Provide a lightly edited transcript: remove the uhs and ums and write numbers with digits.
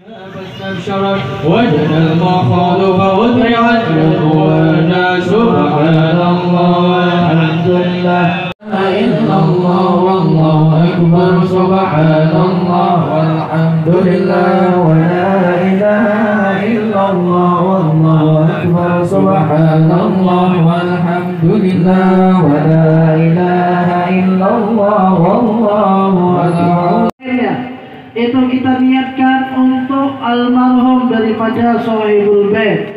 فاستبشرت وجد المخاض فأدرعت الأولى سبحان الله الحمد لله إلا الله والله أكبر سبحان الله والحمد لله ولا إله إلا الله والله أكبر سبحان الله والحمد لله ولا إله إلا الله والله أكبر. Itu kita niatkan untuk almarhum daripada Sohibul Bait.